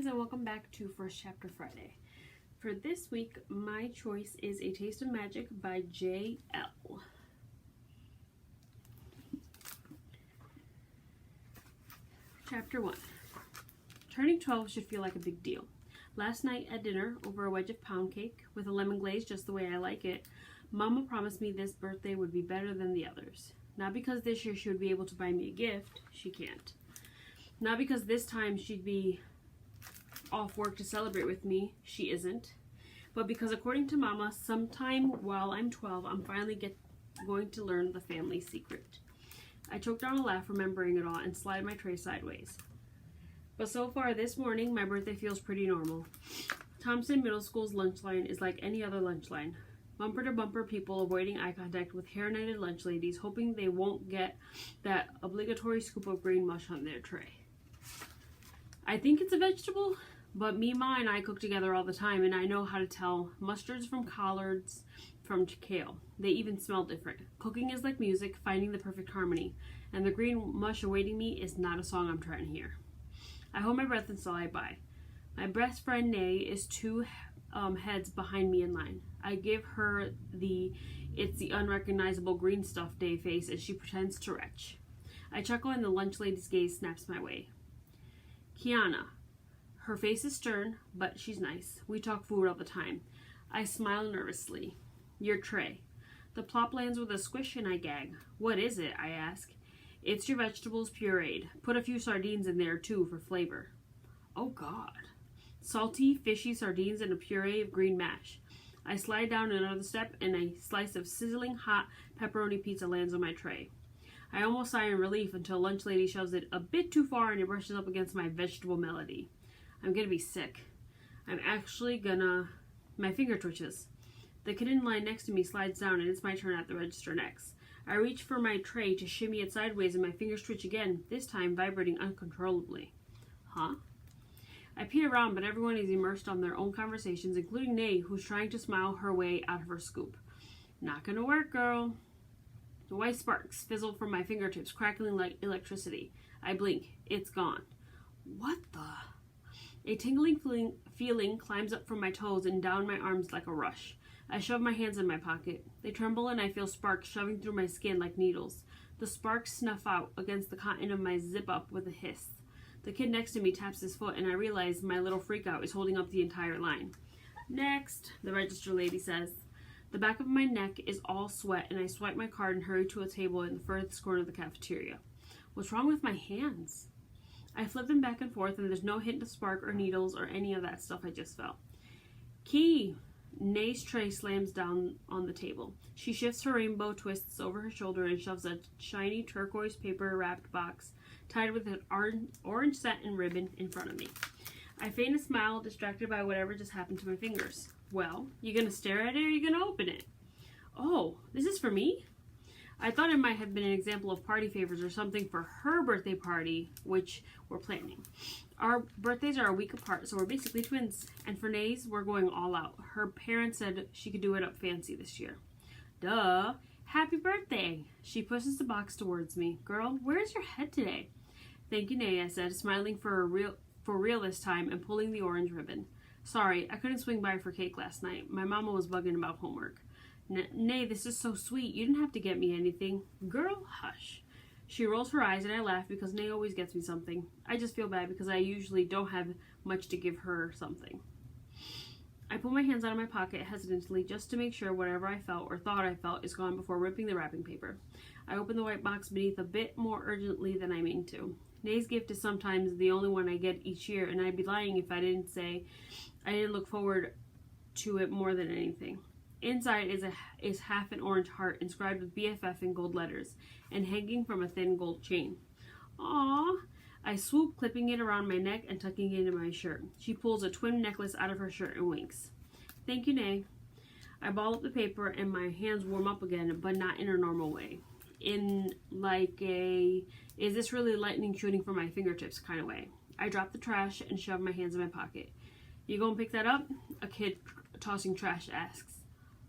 friends, and welcome back to First Chapter Friday. For this week, my choice is A Taste of Magic by J.L. Chapter 1. Turning 12 should feel like a big deal. Last night at dinner, over a wedge of pound cake with a lemon glaze just the way I like it, Mama promised me this birthday would be better than the others. Not because this year she would be able to buy me a gift, she can't. Not because this time she'd be off work to celebrate with me, she isn't. But because according to Mama, sometime while I'm 12, I'm finally going to learn the family secret. I choked down a laugh remembering it all and slide my tray sideways. But so far this morning, my birthday feels pretty normal. Thompson Middle School's lunch line is like any other lunch line. Bumper to bumper people avoiding eye contact with hair-netted lunch ladies, hoping they won't get that obligatory scoop of green mush on their tray. I think it's a vegetable, but me, Ma, and I cook together all the time, and I know how to tell mustards from collards from kale. They even smell different. Cooking is like music, finding the perfect harmony, and the green mush awaiting me is not a song I'm trying to hear. I hold my breath until I buy. My best friend, Nay, is two heads behind me in line. I give her it's the unrecognizable green stuff day face as she pretends to retch. I chuckle and the lunch lady's gaze snaps my way. Kyana. Her face is stern, but she's nice. We talk food all the time. I smile nervously. Your tray. The plop lands with a squish and I gag. What is it? I ask. It's your vegetables pureed. Put a few sardines in there too for flavor. Oh God. Salty, fishy sardines and a puree of green mash. I slide down another step and a slice of sizzling hot pepperoni pizza lands on my tray. I almost sigh in relief until lunch lady shoves it a bit too far and it brushes up against my vegetable melody. I'm gonna be sick. My finger twitches. The kid in line next to me slides down and it's my turn at the register next. I reach for my tray to shimmy it sideways and my fingers twitch again, this time vibrating uncontrollably. Huh? I peer around, but everyone is immersed on their own conversations, including Nay, who's trying to smile her way out of her scoop. Not gonna work, girl. The white sparks fizzle from my fingertips, crackling like electricity. I blink. It's gone. What the? A tingling feeling climbs up from my toes and down my arms like a rush. I shove my hands in my pocket. They tremble and I feel sparks shoving through my skin like needles. The sparks snuff out against the cotton of my zip-up with a hiss. The kid next to me taps his foot and I realize my little freakout is holding up the entire line. Next, the register lady says. The back of my neck is all sweat and I swipe my card and hurry to a table in the furthest corner of the cafeteria. What's wrong with my hands? I flip them back and forth and there's no hint of spark or needles or any of that stuff I just felt. Key! Nay's tray slams down on the table. She shifts her rainbow twists over her shoulder and shoves a shiny turquoise paper wrapped box tied with an orange satin ribbon in front of me. I feign a smile, distracted by whatever just happened to my fingers. Well, you gonna stare at it or you gonna open it? Oh, this is for me? I thought it might have been an example of party favors or something for her birthday party, which we're planning. Our birthdays are a week apart, so we're basically twins. And for Nay's, we're going all out. Her parents said she could do it up fancy this year. Duh! Happy birthday! She pushes the box towards me. Girl, where's your head today? Thank you, Nay, I said, smiling for real this time and pulling the orange ribbon. Sorry, I couldn't swing by for cake last night. My mama was bugging about homework. Nay, this is so sweet. You didn't have to get me anything. Girl, hush. She rolls her eyes and I laugh because Nay always gets me something. I just feel bad because I usually don't have much to give her something. I pull my hands out of my pocket hesitantly just to make sure whatever I felt or thought I felt is gone before ripping the wrapping paper. I open the white box beneath a bit more urgently than I mean to. Nay's gift is sometimes the only one I get each year, and I'd be lying if I didn't say I didn't look forward to it more than anything. Inside is half an orange heart inscribed with BFF in gold letters and hanging from a thin gold chain. Aww! I swoop, clipping it around my neck and tucking it into my shirt. She pulls a twin necklace out of her shirt and winks. Thank you, Nay. I ball up the paper and my hands warm up again, but not in a normal way. In like a, is this really lightning shooting from my fingertips kind of way. I drop the trash and shove my hands in my pocket. You gonna pick that up? A kid tossing trash asks.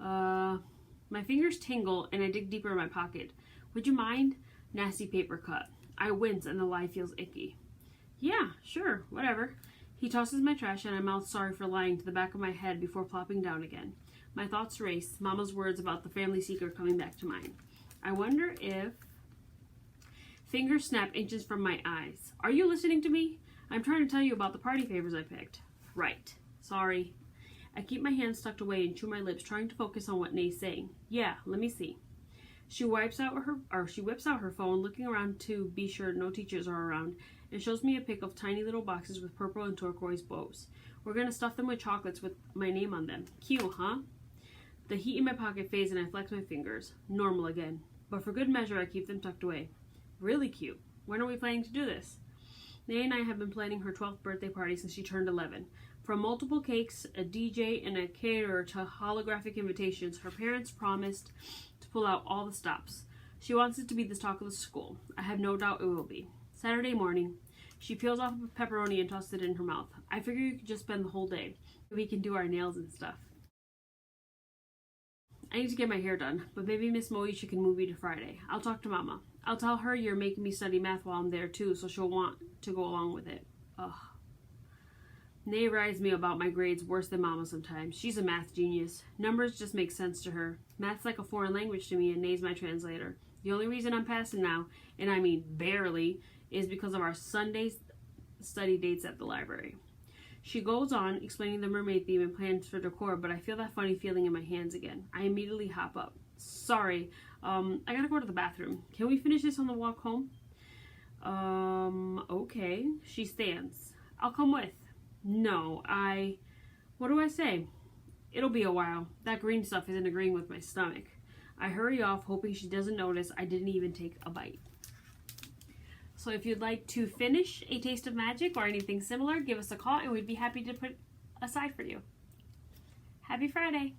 My fingers tingle and I dig deeper in my pocket. Would you mind? Nasty paper cut. I wince and the lie feels icky. Yeah, sure, whatever. He tosses my trash and I mouth sorry for lying to the back of my head before plopping down again. My thoughts race, Mama's words about the family secret coming back to mind. I wonder if... Fingers snap inches from my eyes. Are you listening to me? I'm trying to tell you about the party favors I picked. Right. Sorry. I keep my hands tucked away and chew my lips, trying to focus on what Nay's saying. Yeah, let me see. She whips out her phone, looking around to be sure no teachers are around, and shows me a pic of tiny little boxes with purple and turquoise bows. We're gonna stuff them with chocolates with my name on them. Cute, huh? The heat in my pocket fades and I flex my fingers. Normal again. But for good measure, I keep them tucked away. Really cute. When are we planning to do this? Nay and I have been planning her 12th birthday party since she turned 11. From multiple cakes, a DJ, and a caterer to holographic invitations, her parents promised to pull out all the stops. She wants it to be the talk of the school. I have no doubt it will be. Saturday morning, she peels off a pepperoni and tosses it in her mouth. I figure you could just spend the whole day. We can do our nails and stuff. I need to get my hair done, but maybe Miss Moesha can move me to Friday. I'll talk to Mama. I'll tell her you're making me study math while I'm there too, so she'll want to go along with it. Ugh. Nay rides me about my grades worse than Mama sometimes. She's a math genius. Numbers just make sense to her. Math's like a foreign language to me, and Nay's my translator. The only reason I'm passing now, and I mean barely, is because of our Sunday study dates at the library. She goes on, explaining the mermaid theme and plans for decor, but I feel that funny feeling in my hands again. I immediately hop up. Sorry, I gotta go to the bathroom. Can we finish this on the walk home? Okay. She stands. I'll come with. No, what do I say? It'll be a while. That green stuff isn't agreeing with my stomach. I hurry off, hoping she doesn't notice I didn't even take a bite. So if you'd like to finish A Taste of Magic or anything similar, give us a call and we'd be happy to put aside for you. Happy Friday!